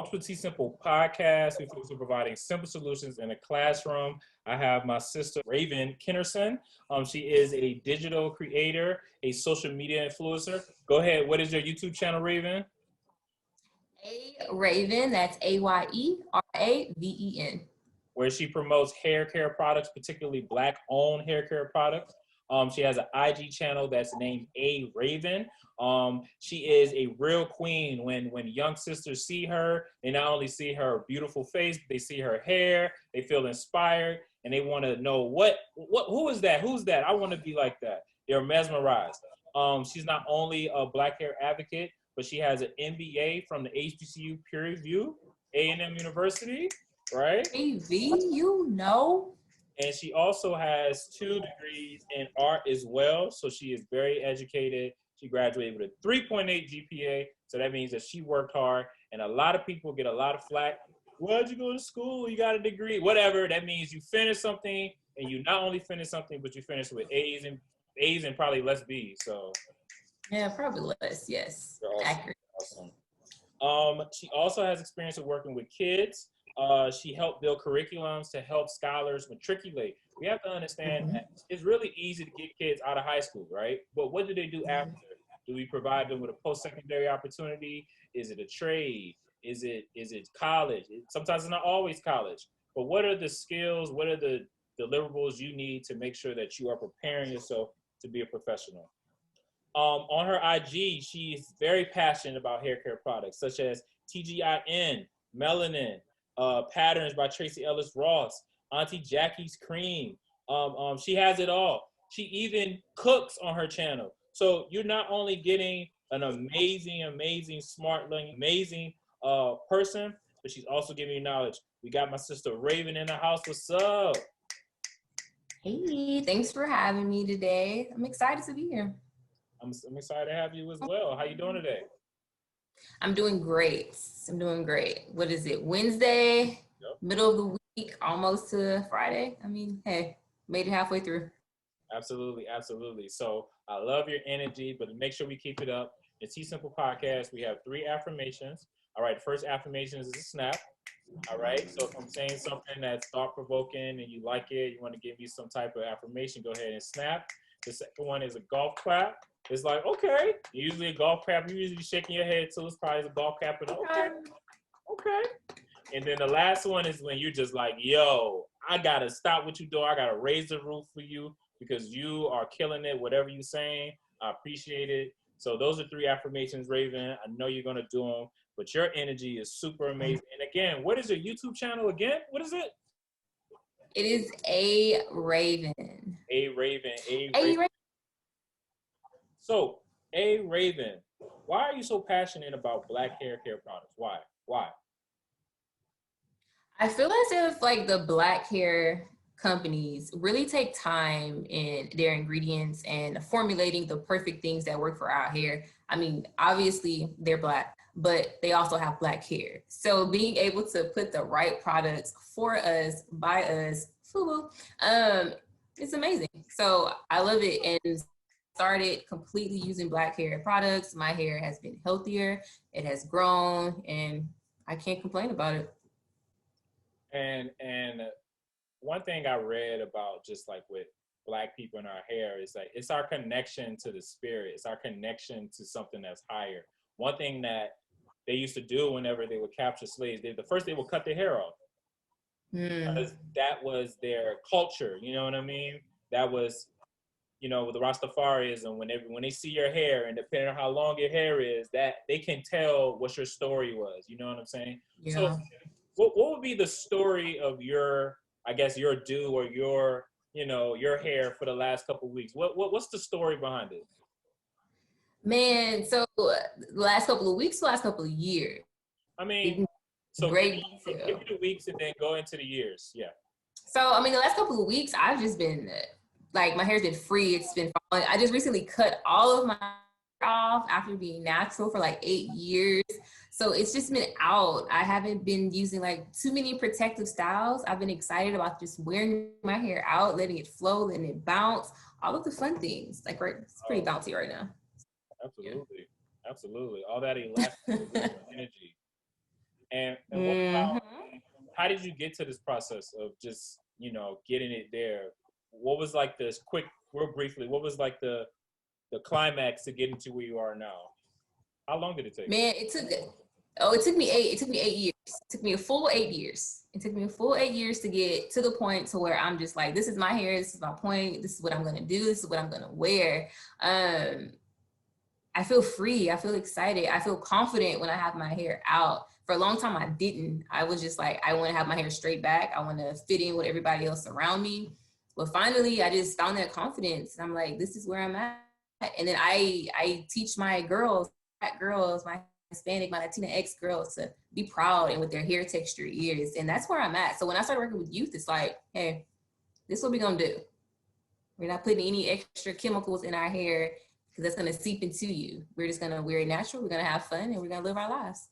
Welcome to T Simple Podcast. We focus on providing simple solutions in a classroom. I have my sister, Raven Kennerson. She is a digital creator, a social media influencer. Go ahead. What is your YouTube channel, Raven? Raven, that's AYERAVEN. Where she promotes hair care products, particularly Black-owned hair care products. She has an IG channel that's named A Raven. She is a real queen. When young sisters see her, they not only see her beautiful face, but they see her hair, they feel inspired, and they want to know who is that? Who's that? I want to be like that. They're mesmerized. She's not only a Black hair advocate, but she has an MBA from the HBCU peer review, A&M University, right? AV, you know. And she also has 2 degrees in art as well. So she is very educated. She graduated with a 3.8 GPA. So that means that she worked hard. And a lot of people get a lot of flack. Why'd you go to school? You got a degree. Whatever. That means you finished something, and you not only finished something, but you finished with A's and probably less B's. So yeah, probably less. Yes. awesome. Accurate. Awesome. She also has experience of working with kids. She helped build curriculums to help scholars matriculate. We have to understand that it's really easy to get kids out of high school, right? But what do they do after? Do we provide them with a post-secondary opportunity? Is it a trade? Is it college? Sometimes it's not always college. But what are the skills? What are the deliverables you need to make sure that you are preparing yourself to be a professional? On her IG, she's very passionate about hair care products such as TGIN, Melanin, Patterns by Tracy Ellis Ross, Auntie Jackie's Cream. She has it all. She even cooks on her channel. So you're not only getting an amazing, smart, amazing person, but she's also giving you knowledge. We got my sister Raven in the house. What's up? Hey, thanks for having me today. I'm excited to be here. I'm excited to have you as well. How you doing today? I'm doing great. What is it? Wednesday, Yep. Middle of the week, almost to Friday. I mean, hey, made it halfway through. Absolutely. So I love your energy, but make sure we keep it up. The T Simple Podcast, we have 3 affirmations. All right, the first affirmation is a snap. All right, so if I'm saying something that's thought-provoking and you like it, you want to give me some type of affirmation, go ahead and snap. The second one is a golf clap. It's like, okay, usually a golf clap, you're usually shaking your head, so it's probably a golf clap, and okay. And then the last one is when you're just like, yo, I gotta stop what you're doing. I gotta raise the roof for you because you are killing it, whatever you're saying. I appreciate it. So those are 3 affirmations, Raven. I know you're gonna do them, but your energy is super amazing. And again, what is your YouTube channel again? What is it? It is A Raven. A Raven. So, A Raven, why are you so passionate about Black hair care products? Why? I feel as if like the Black hair companies really take time in their ingredients and formulating the perfect things that work for our hair. I mean, obviously they're Black, but they also have Black hair. So being able to put the right products for us, by us, it's amazing. So I love it, and started completely using Black hair products. My hair has been healthier, it has grown, and I can't complain about it. And one thing I read about just like with Black people in our hair is like it's our connection to the spirit. It's our connection to something that's higher. One thing that they used to do whenever they would capture slaves, they would cut their hair off. Because that was their culture, you know what I mean? That was, you know, with the Rastafarianism, when they see your hair, and depending on how long your hair is, that they can tell what your story was. You know what I'm saying? Yeah. So, what would be the story of your do or your hair for the last couple of weeks? What's the story behind it? Man, so the last couple of weeks, last couple of years. I mean, so give me the weeks and then go into the years. Yeah. So, I mean, the last couple of weeks, I've just been like, my hair's been free. It's been falling. I just recently cut all of my hair off after being natural for like 8 years. So it's just been out. I haven't been using like too many protective styles. I've been excited about just wearing my hair out, letting it flow, letting it bounce, all of the fun things. Like, it's pretty bouncy right now. Absolutely. All that elastic energy. And what about, how did you get to this process of just, getting it there? What was like this quick, real briefly, what was like the climax to getting to where you are now? How long did it take? Man, it took me 8 years. It took me a full 8 years. It took me a full 8 years to get to the point to where I'm just like, this is my hair, this is my point, this is what I'm gonna do, this is what I'm gonna wear. I feel free, I feel excited, I feel confident when I have my hair out. For a long time I didn't. I was just like, I want to have my hair straight back, I want to fit in with everybody else around me. But finally I just found that confidence and I'm like, this is where I'm at. And then I teach my girls, black girls, my Hispanic, my Latina ex girls to be proud and what their hair texture is. And that's where I'm at. So when I started working with youth, it's like, hey, this is what we're gonna do. We're not putting any extra chemicals in our hair because that's gonna seep into you. We're just gonna wear it natural, we're gonna have fun, and we're gonna live our lives.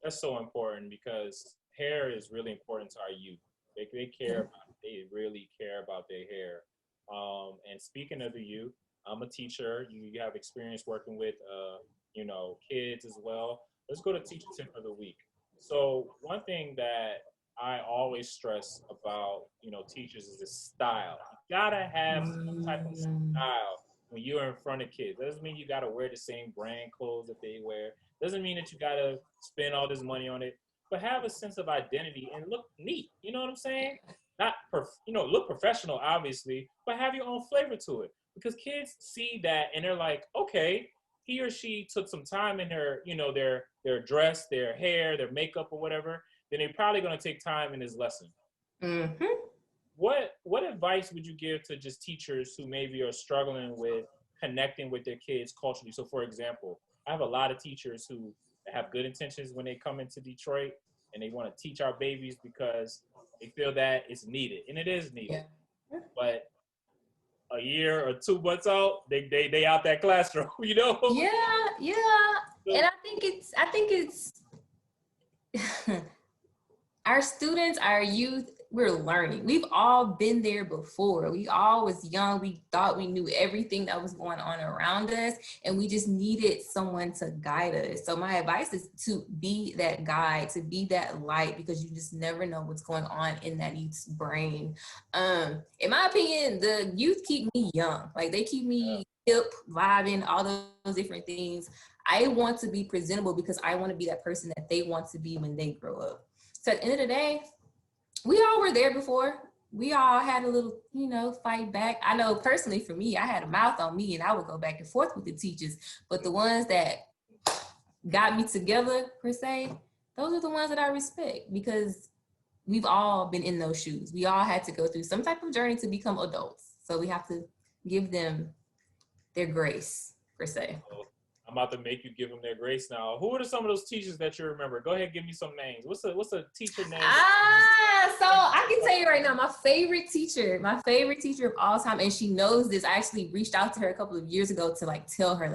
That's so important because hair is really important to our youth. They care about it. They really care about their hair. And speaking of the youth, I'm a teacher. You have experience working with kids as well. Let's go to teacher tip of the week. So one thing that I always stress about teachers is the style. You gotta have some type of style when you're in front of kids. That doesn't mean you gotta wear the same brand clothes that they wear. Doesn't mean that you gotta spend all this money on it, but have a sense of identity and look neat. You know what I'm saying? Not look professional, obviously, but have your own flavor to it. Because kids see that and they're like, okay, he or she took some time in their dress, their hair, their makeup, or whatever. Then they're probably gonna take time in this lesson. Mm-hmm. What advice would you give to just teachers who maybe are struggling with connecting with their kids culturally? So, for example, I have a lot of teachers who have good intentions when they come into Detroit and they want to teach our babies because they feel that it's needed, and it is needed. Yeah. But a year or 2 months out, they out that classroom, Yeah, yeah. So, And I think it's our students, our youth, we're learning. We've all been there before. We all was young. We thought we knew everything that was going on around us, and we just needed someone to guide us. So my advice is to be that guide, to be that light, because you just never know what's going on in that youth's brain. In my opinion, the youth keep me young. Like they keep me hip, vibing, all those different things. I want to be presentable because I want to be that person that they want to be when they grow up. So at the end of the day, we all were there before. We all had a little, fight back. I know personally for me, I had a mouth on me and I would go back and forth with the teachers. But the ones that got me together, per se, those are the ones that I respect because we've all been in those shoes. We all had to go through some type of journey to become adults. So we have to give them their grace, per se. I'm about to make you give them their grace now. Who are some of those teachers that you remember? Go ahead, give me some names. What's a teacher name? So I can tell you right now, my favorite teacher of all time, and she knows this. I actually reached out to her a couple of years ago to tell her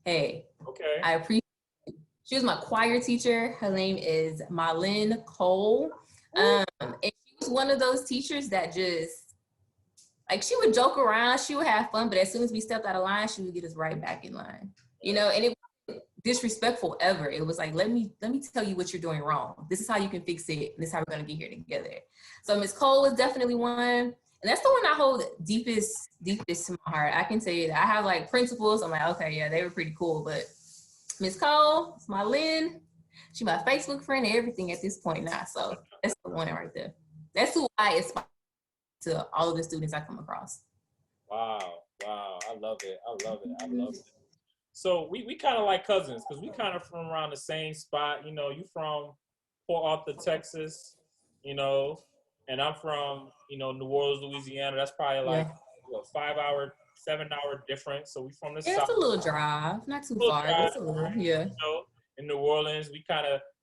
hey, okay, I appreciate you. She was my choir teacher. Her name is Marlene Cole. And she was one of those teachers that just she would joke around, she would have fun, but as soon as we stepped out of line, she would get us right back in line. And it wasn't disrespectful ever. It was like, let me tell you what you're doing wrong. This is how you can fix it. And this is how we're going to get here together. So Miss Cole was definitely one. And that's the one I hold deepest to my heart. I can tell you that I have principals. I'm like, okay, yeah, they were pretty cool. But Miss Cole, my Lynn, she's my Facebook friend and everything at this point now. So that's the one right there. That's who I aspire to all of the students I come across. Wow. I love it. So we kind of like cousins because we kind of from around the same spot. You from Port Arthur, Texas, and I'm from, New Orleans, Louisiana. That's probably a 5-hour, 7-hour difference. So we from the south. It's a little drive, not too far. Drive, it's a little, yeah. In New Orleans,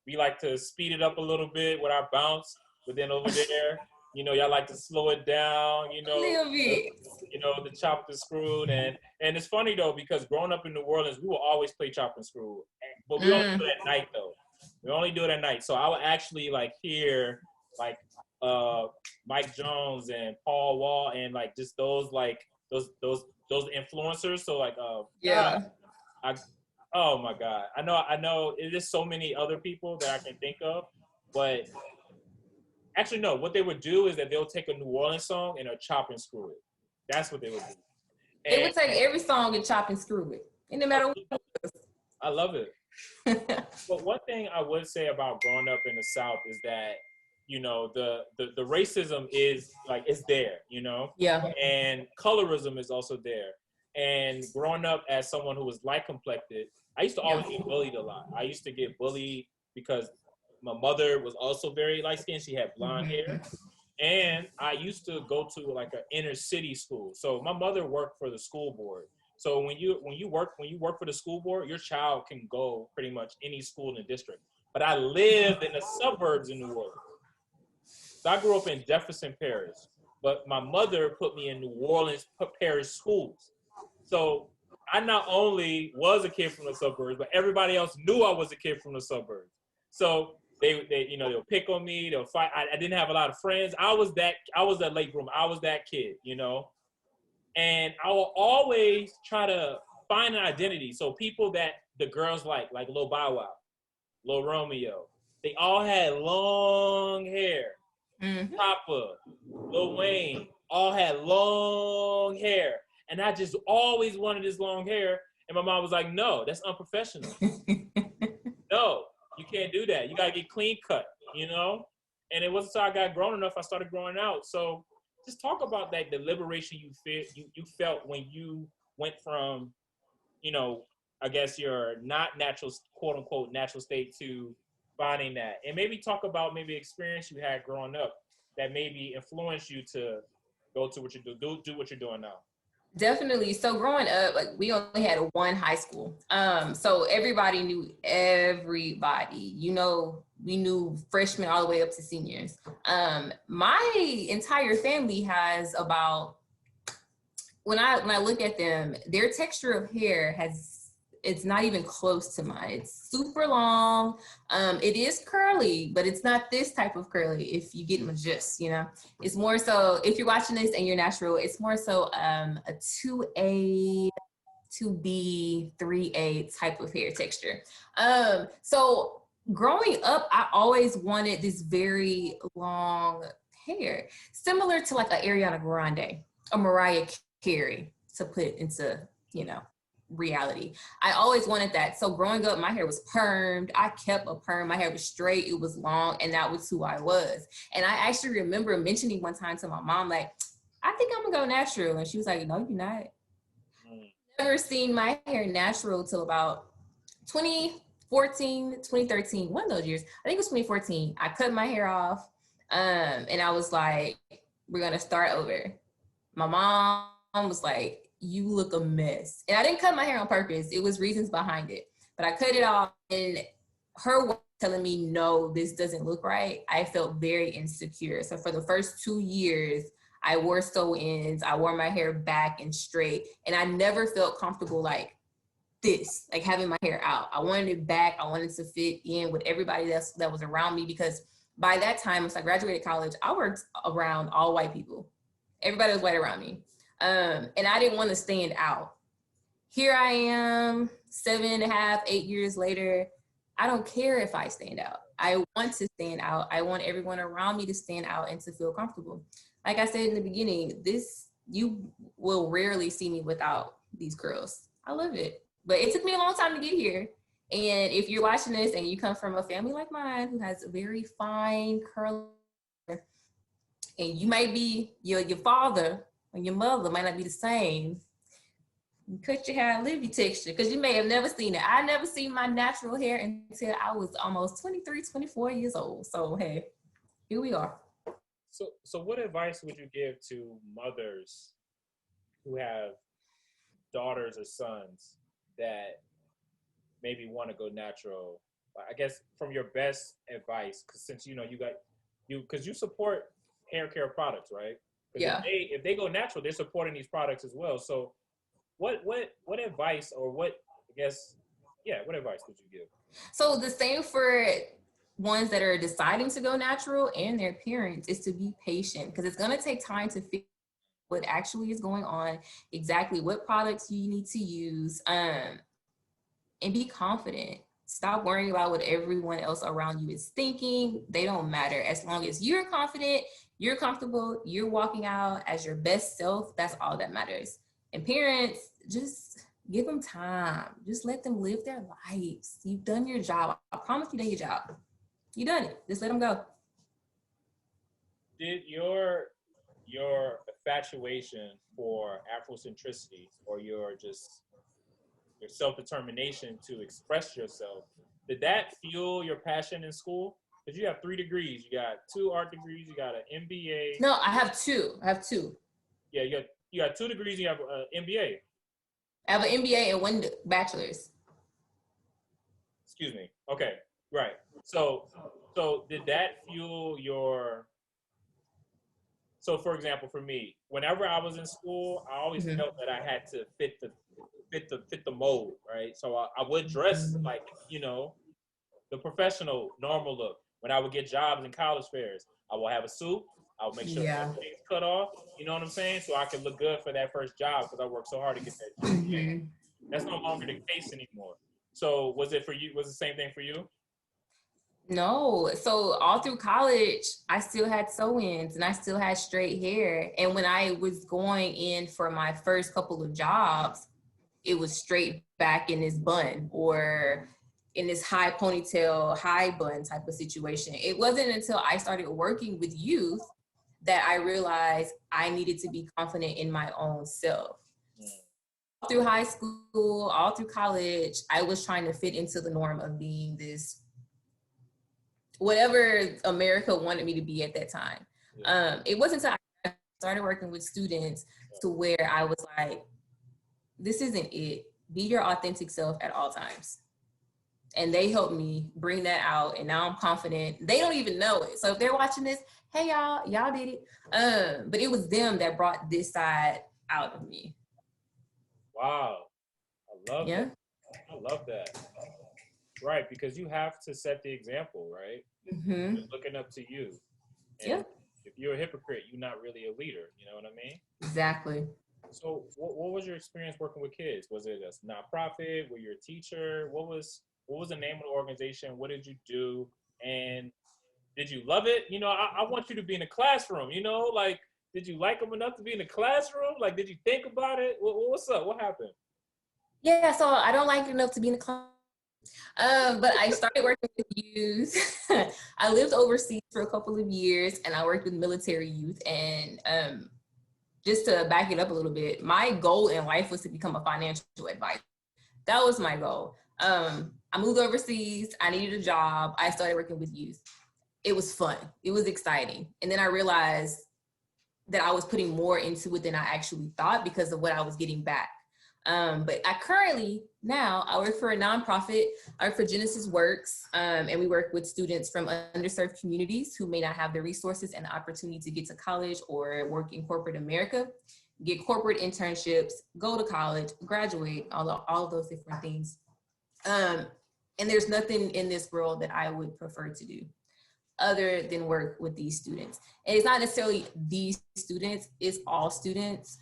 we like to speed it up a little bit with our bounce, but then over there, y'all like to slow it down, a little bit. The chopped and screwed. And it's funny though, because growing up in New Orleans, we will always play chopped and screwed. But we only do it at night though. We only do it at night. So I would actually hear Mike Jones and Paul Wall and just those influencers. So Oh my God. I know there's so many other people that I can think of, but actually no, what they would do is that they'll take a New Orleans song and they'll chop and screw it. That's what they would do. They And would take every song and chop and screw it. It no matter what. I love it. But one thing I would say about growing up in the South is that, you know, the racism is like, it's there, you know? Yeah. And colorism is also there. And growing up as someone who was light complected, I used to always get bullied a lot. I used to get bullied because my mother was also very light skinned. She had blonde hair. And I used to go to like an inner city school. So my mother worked for the school board. So when you work for the school board, your child can go pretty much any school in the district. But I lived in the suburbs in New Orleans. So I grew up in Jefferson Parish, but my mother put me in New Orleans parish schools. So I not only was a kid from the suburbs, but everybody else knew I was a kid from the suburbs. So they you know, they'll pick on me, they'll fight. I didn't have a lot of friends. I was that late bloomer. I was that kid, you know. And I will always try to find an identity. So people that the girls like Lil Bow Wow, Lil Romeo, they all had long hair. Papa, Lil Wayne, all had long hair. And I just always wanted this long hair. And my mom was like, no, that's unprofessional. No, you can't do that. You gotta get clean cut, you know? And it wasn't until I got grown enough, I started growing out. So just talk about that, the liberation you felt when you went from, you know, I guess your not natural, quote unquote, natural state to finding that. And maybe talk about maybe experience you had growing up that maybe influenced you to go to what you do what you're doing now. Definitely. So growing up, like we only had one high school. So everybody knew everybody. You know, we knew freshmen all the way up to seniors. My entire family has about, when I look at them, their texture of hair it's not even close to mine. It's super long. It is curly, but it's not this type of curly if you get my gist, you know? It's more so, if you're watching this and you're natural, it's more so a 2A, 2B, 3A type of hair texture. So growing up, I always wanted this very long hair, similar to like an Ariana Grande, a Mariah Carey, to put into, you know, reality. I always wanted that. So growing up, my hair was permed. I kept a perm. My hair was straight. It was long. And that was who I was. And I actually remember mentioning one time to my mom, like, I think I'm gonna go natural. And she was like, no, you're not. Never seen my hair natural till about 2014, 2013, one of those years. I think it was 2014. I cut my hair off. And I was like, we're gonna start over. My mom was like, you look a mess. And I didn't cut my hair on purpose. It was reasons behind it. But I cut it off, and her way telling me, no, this doesn't look right, I felt very insecure. So for the first 2 years, I wore sew-ins. I wore my hair back and straight. And I never felt comfortable like this, like having my hair out. I wanted it back. I wanted to fit in with everybody that was around me, because by that time, once I graduated college, I worked around all white people. Everybody was white around me. And I didn't want to stand out. Here I am, 7.5, 8 years later. I don't care if I stand out. I want to stand out. I want everyone around me to stand out and to feel comfortable. Like I said in the beginning, you will rarely see me without these curls. I love it. But it took me a long time to get here. And if you're watching this and you come from a family like mine who has a very fine curl, and you might be your father and your mother might not be the same, cut your hair and leave your texture, because you may have never seen it. I never seen my natural hair until I was almost 23, 24 years old. So hey, here we are. So what advice would you give to mothers who have daughters or sons that maybe want to go natural? I guess from your best advice, because since you know because you support hair care products, right? Yeah. If they go natural, they're supporting these products as well. So what advice, or what advice would you give? So the same for ones that are deciding to go natural and their parents, is to be patient, because it's going to take time to figure out what actually is going on, exactly what products you need to use. And and be confident. Stop worrying about what everyone else around you is thinking. They don't matter. As long as you're confident, you're comfortable, you're walking out as your best self, that's all that matters. And parents, just give them time. Just let them live their lives. You've done your job. I promise you done your job. You done it. Just let them go. Did your infatuation for Afrocentricity, or your self-determination to express yourself, did that fuel your passion in school? Because you have 3 degrees. You got 2 art degrees. You got an MBA. No, I have two. Yeah, you got 2 degrees. You have an MBA. I have an MBA and 1 bachelor's. Excuse me. Okay, right. So did that fuel your? So, for example, for me, whenever I was in school, I always felt that I had to fit the mold, right? So I would dress like, the professional, normal look. When I would get jobs in college fairs, I will have a suit. I will make sure everything's cut off. You know what I'm saying? So I can look good for that first job because I worked so hard to get that GPA. That's no longer the case anymore. So was it for you? Was the same thing for you? No. So all through college, I still had sew-ins and I still had straight hair. And when I was going in for my first couple of jobs, it was straight back in this bun or in this high ponytail, high bun type of situation. It wasn't until I started working with youth that I realized I needed to be confident in my own self. All through high school, all through college, I was trying to fit into the norm of being this, whatever America wanted me to be at that time. It wasn't until I started working with students to where I was like, this isn't it. Be your authentic self at all times. And they helped me bring that out. And now I'm confident. They don't even know it. So if they're watching this, hey, y'all did it. But it was them that brought this side out of me. Wow. I love that. I love that. Right, because you have to set the example, right? They're looking up to you. And if you're a hypocrite, you're not really a leader. You know what I mean? Exactly. So what was your experience working with kids? Was it a nonprofit? Were you a teacher? What was the name of the organization? What did you do? And did you love it? I want you to be in the classroom, like, did you like them enough to be in the classroom? Like, did you think about it? What's up? What happened? Yeah, so I don't like it enough to be in the class. But I started working with youth. I lived overseas for a couple of years and I worked with military youth. And just to back it up a little bit, my goal in life was to become a financial advisor. That was my goal. I moved overseas. I needed a job. I started working with youth. It was fun. It was exciting. And then I realized that I was putting more into it than I actually thought because of what I was getting back. But I currently, now, I work for a nonprofit. I work for Genesis Works, and we work with students from underserved communities who may not have the resources and the opportunity to get to college or work in corporate America, get corporate internships, go to college, graduate, all of those different things. And there's nothing in this world that I would prefer to do other than work with these students. And it's not necessarily these students, it's all students.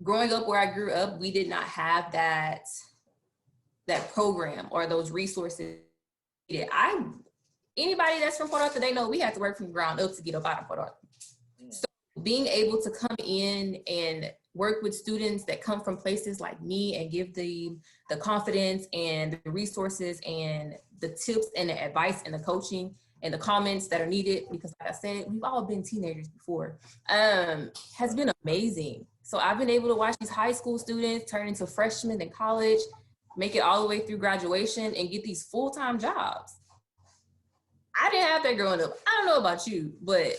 Growing up where I grew up, we did not have that program or those resources. Anybody that's from Port Arthur, they know we had to work from the ground up to get up out of Port Arthur. So being able to come in and work with students that come from places like me and give the confidence and the resources and the tips and the advice and the coaching and the comments that are needed, because like I said, we've all been teenagers before, has been amazing. So I've been able to watch these high school students turn into freshmen in college, make it all the way through graduation and get these full-time jobs. I didn't have that growing up. I don't know about you, but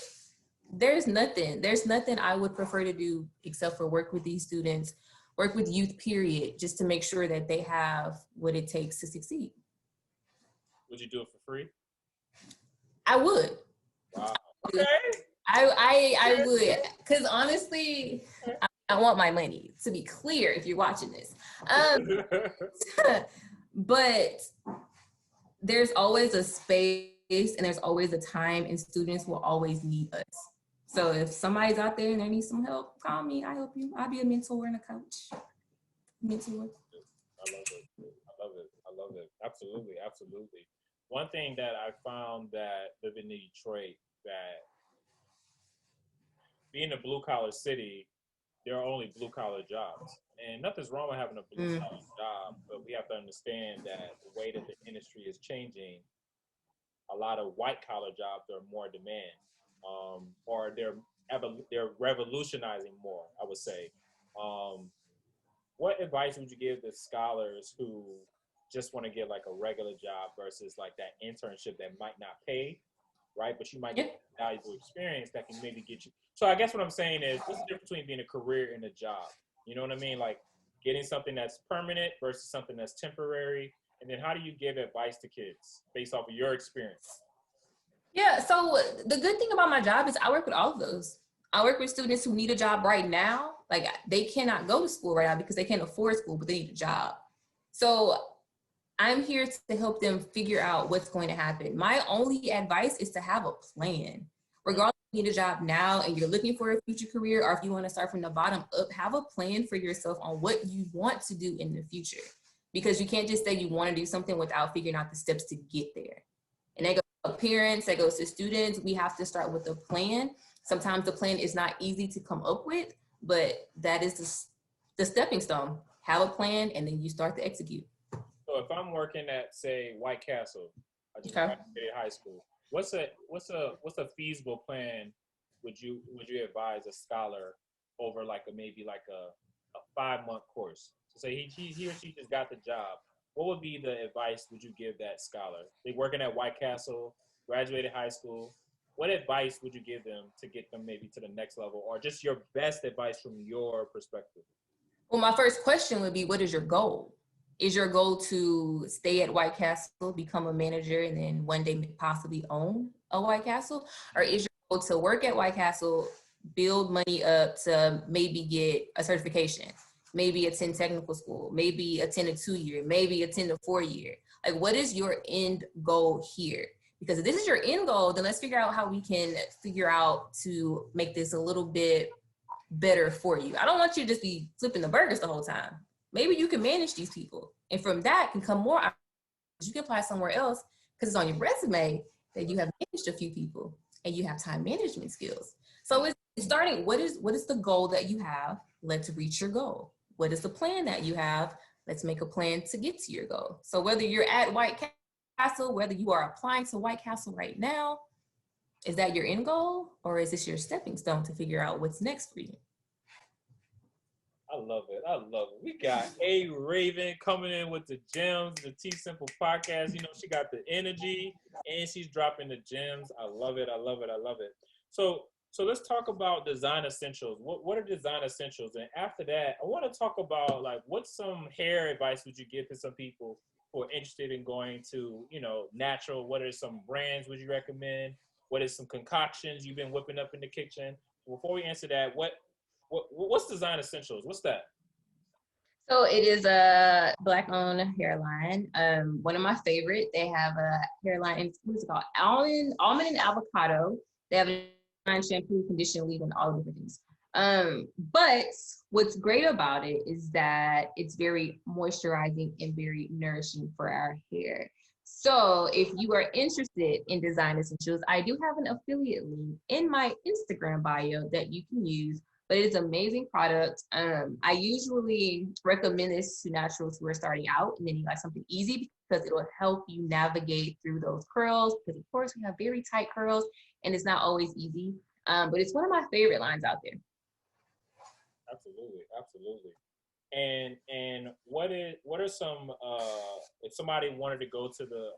there's nothing I would prefer to do except for work with these students, work with youth, period, just to make sure that they have what it takes to succeed. Would you do it for free? I would. Wow. Okay. I would, because honestly, I want my money, to be clear, if you're watching this. But there's always a space and there's always a time, and students will always need us. So if somebody's out there and they need some help, call me. I help you. I'll be a mentor and a coach. Mentor. I love it. Absolutely, absolutely. One thing that I found that living in Detroit, that being a blue collar city, there are only blue collar jobs. And nothing's wrong with having a blue Mm. collar job, but we have to understand that the way that the industry is changing, a lot of white collar jobs are more demand, or they're revolutionizing more. I would say. Um, what advice would you give to scholars who just want to get like a regular job versus like that internship that might not pay, right? But you might Yeah. get valuable experience that can maybe get you. So I guess what I'm saying is, what's the difference between being a career and a job? You know what I mean? Like getting something that's permanent versus something that's temporary. And then how do you give advice to kids based off of your experience? Yeah, so the good thing about my job is I work with all of those. I work with students who need a job right now. Like they cannot go to school right now because they can't afford school, but they need a job. So I'm here to help them figure out what's going to happen. My only advice is to have a plan. Regardless if you need a job now and you're looking for a future career, or if you want to start from the bottom up, have a plan for yourself on what you want to do in the future. Because you can't just say you want to do something without figuring out the steps to get there. And that goes to parents, that goes to students. We have to start with a plan. Sometimes the plan is not easy to come up with, but that is the stepping stone. Have a plan and then you start to execute. So if I'm working at say White Castle, I just Okay. graduated high school. What's a feasible plan would you advise a scholar over like a maybe like a 5 month course? So say he or she just got the job. What would be the advice would you give that scholar? They working at White Castle, graduated high school. What advice would you give them to get them maybe to the next level, or just your best advice from your perspective? Well, my first question would be, what is your goal? Is your goal to stay at White Castle, become a manager, and then one day possibly own a White Castle? Or is your goal to work at White Castle, build money up to maybe get a certification, maybe attend technical school, maybe attend a 2-year, maybe attend a 4-year? Like, what is your end goal here? Because if this is your end goal, then let's figure out how we can figure out to make this a little bit better for you. I don't want you to just be flipping the burgers the whole time. Maybe you can manage these people. And from that can come more opportunities. You can apply somewhere else because it's on your resume that you have managed a few people and you have time management skills. So it's starting, what is the goal that you have? Let's reach your goal. What is the plan that you have? Let's make a plan to get to your goal. So whether you're at White Castle, whether you are applying to White Castle right now, is that your end goal, or is this your stepping stone to figure out what's next for you? I love it. I love it. We got A Raven coming in with the gems, the T Simple podcast. You know, she got the energy and she's dropping the gems. I love it. I love it. I love it. So let's talk about design essentials. What are design essentials? And after that, I want to talk about like what's some hair advice would you give to some people who are interested in going to, natural? What are some brands would you recommend? What is some concoctions you've been whipping up in the kitchen? Before we answer that, what's design essentials? What's that? So it is a Black-owned hairline. One of my favorite. They have a hairline. What's it called? Almond and avocado. They have a shampoo, conditioner, leave-in, all the different things. But what's great about it is that it's very moisturizing and very nourishing for our hair. So if you are interested in design essentials, I do have an affiliate link in my Instagram bio that you can use, but it's an amazing product. I usually recommend this to naturals who are starting out, and then you like something easy because it'll help you navigate through those curls, because of course we have very tight curls and it's not always easy. But it's one of my favorite lines out there. Absolutely, absolutely. And what are some if somebody wanted to go to the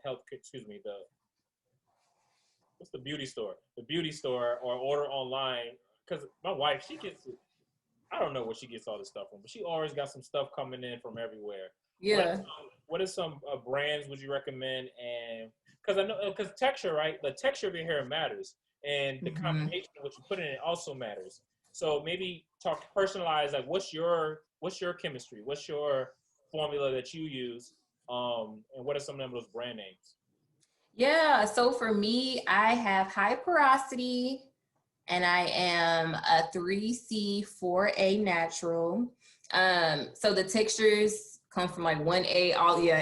what's the beauty store, or order online, because my wife, she gets, I don't know where she gets all this stuff from, but she always got some stuff coming in from everywhere. Yeah. What are some brands would you recommend? And because I know, because texture, right? The texture of your hair matters, and the combination of what you put in it also matters. So maybe talk personalized, like what's your chemistry? What's your formula that you use? And what are some of those brand names? Yeah, so for me, I have high porosity and I am a 3C 4A natural. So the textures come from like 1A,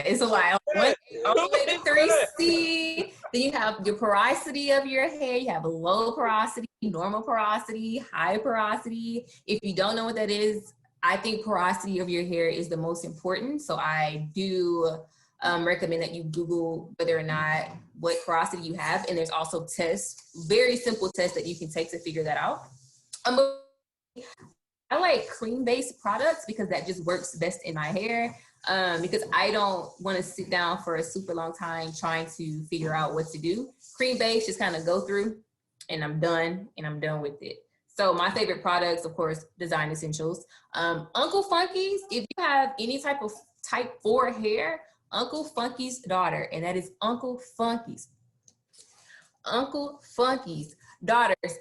it's a lot. 1A all the way to 3C. Then you have your porosity of your hair. You have a low porosity, normal porosity, high porosity. If you don't know what that is, I think porosity of your hair is the most important. So I do recommend that you Google whether or not what porosity you have. And there's also tests, very simple tests that you can take to figure that out. I like cream-based products because that just works best in my hair. Because I don't want to sit down for a super long time trying to figure out what to do. Cream-based, just kind of go through and I'm done with it. So my favorite products, of course, Design Essentials. Uncle Funky's, if you have any type of type 4 hair, Uncle Funky's daughter, and that is Uncle Funky's. Uncle Funky's daughters,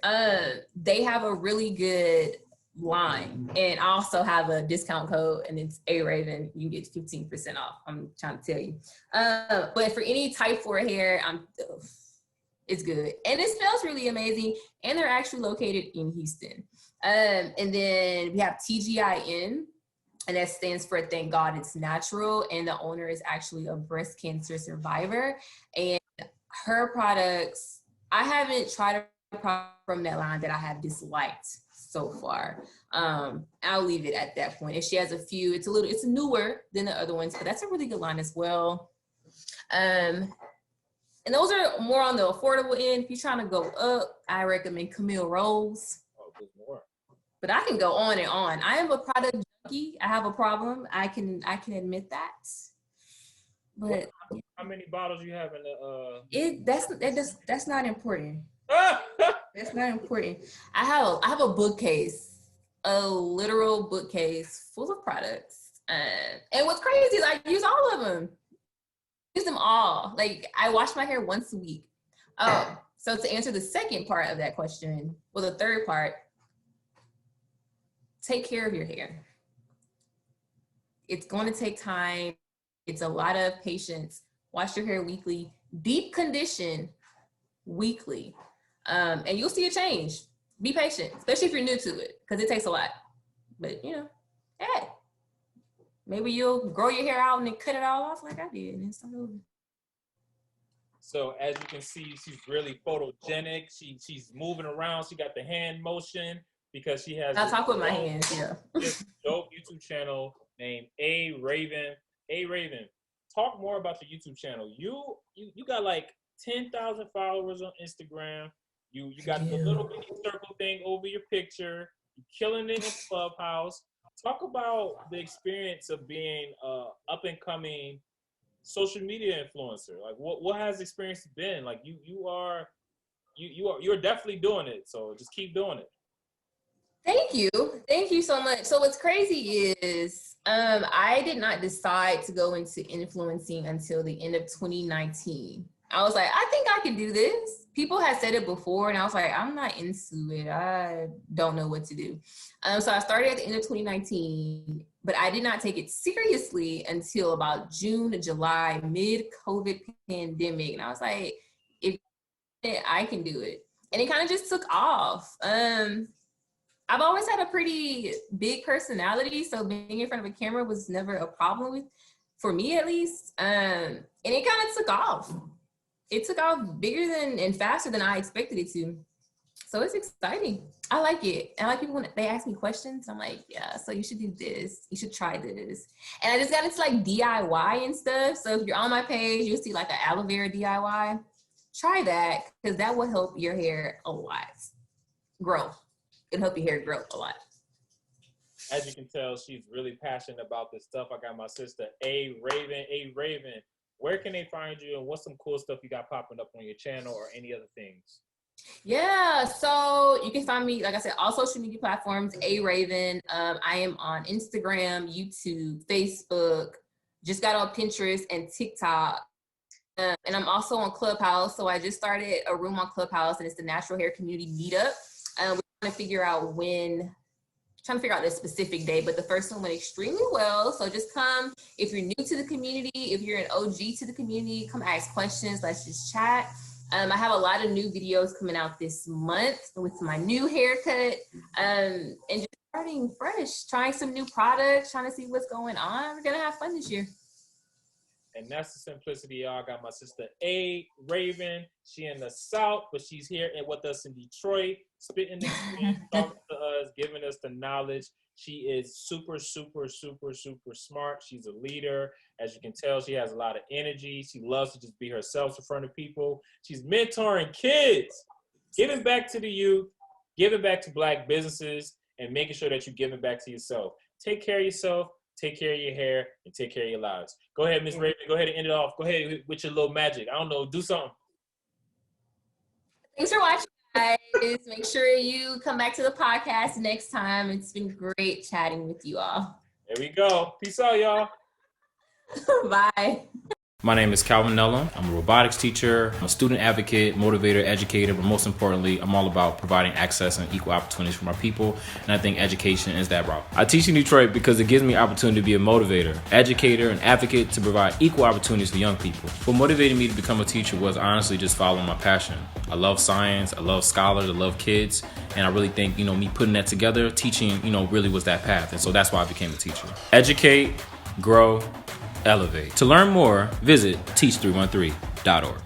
they have a really good line, and I also have a discount code, and it's A-Raven. You get 15% off. I'm trying to tell you. But for any type 4 hair, it's good, and it smells really amazing. And they're actually located in Houston. And then we have TGIN, and that stands for Thank God It's Natural. And the owner is actually a breast cancer survivor. And her products, I haven't tried a product from that line that I have disliked so far. I'll leave it at that point. And she has a few, it's newer than the other ones, but that's a really good line as well. And those are more on the affordable end. If you're trying to go up, I recommend Camille Rose. Oh, good more. But I can go on and on. I am a product junkie. I have a problem. I can admit that. But how many bottles you have in the that's not important. That's not important. I have a bookcase, a literal bookcase full of products. And what's crazy is I use all of them. Use them all. Like, I wash my hair once a week. Oh, so to answer the second part of that question, well, the third part, take care of your hair. It's going to take time. It's a lot of patience. Wash your hair weekly. Deep condition weekly. And you'll see a change. Be patient, especially if you're new to it, because it takes a lot. But, hey, maybe you'll grow your hair out and then cut it all off like I did, and start over. So as you can see, she's really photogenic. She's moving around. She got the hand motion because she has. I talk with my hands, yeah. This dope YouTube channel named A-Raven. A-Raven, talk more about your YouTube channel. You got like 10,000 followers on Instagram. You got the little bitty circle thing over your picture. You're killing it in Clubhouse. Talk about the experience of being up and coming social media influencer. Like, what has the experience been? Like, you're definitely doing it. So just keep doing it. Thank you so much. So what's crazy is I did not decide to go into influencing until the end of 2019. I was like, I think I can do this. People had said it before, and I was like, I'm not into it. I don't know what to do. So I started at the end of 2019, but I did not take it seriously until about June, July, mid-COVID pandemic. And I was like, if I can do it. And it kind of just took off. I've always had a pretty big personality, so being in front of a camera was never a problem for me at least. And it kind of took off. It took off bigger than and faster than I expected it to. So it's exciting. I like it. I like people when they ask me questions. I'm like, yeah, so you should do this. You should try this. And I just got into like DIY and stuff. So if you're on my page, you'll see like an aloe vera DIY. Try that, because that will help your hair a lot grow. It'll help your hair grow a lot. As you can tell, she's really passionate about this stuff. I got my sister, A-Raven. A-Raven, where can they find you, and what's some cool stuff you got popping up on your channel or any other things? Yeah, so you can find me, like I said, all social media platforms, A-Raven. I am on Instagram, YouTube, Facebook, just got on Pinterest and TikTok. And I'm also on Clubhouse. So I just started a room on Clubhouse, and it's the Natural Hair Community Meetup. We're trying to figure out the specific day, but the first one went extremely well. So just come. If you're new to the community, if you're an OG to the community, come ask questions. Let's just chat. I have a lot of new videos coming out this month with my new haircut, and just starting fresh, trying some new products, trying to see what's going on. We're going to have fun this year. And that's the simplicity, y'all. I got my sister A, Raven. She in the South, but she's here with us in Detroit, spitting the game, talking to us, giving us the knowledge. She is super, super, super, super smart. She's a leader. As you can tell, she has a lot of energy. She loves to just be herself in front of people. She's mentoring kids, giving back to the youth, giving back to Black businesses, and making sure that you're giving back to yourself. Take care of yourself. Take care of your hair, and take care of your lives. Go ahead, Miss Raven. Go ahead and end it off. Go ahead with your little magic. I don't know. Do something. Thanks for watching, guys. Make sure you come back to the podcast next time. It's been great chatting with you all. There we go. Peace out, y'all. Bye. My name is Calvin Nellum. I'm a robotics teacher. I'm a student advocate, motivator, educator, but most importantly, I'm all about providing access and equal opportunities for my people, and I think education is that route. I teach in Detroit because it gives me opportunity to be a motivator, educator, and advocate to provide equal opportunities for young people. What motivated me to become a teacher was honestly just following my passion. I love science, I love scholars, I love kids, and I really think, me putting that together, teaching, really was that path, and so that's why I became a teacher. Educate, grow, elevate. To learn more, visit teach313.org.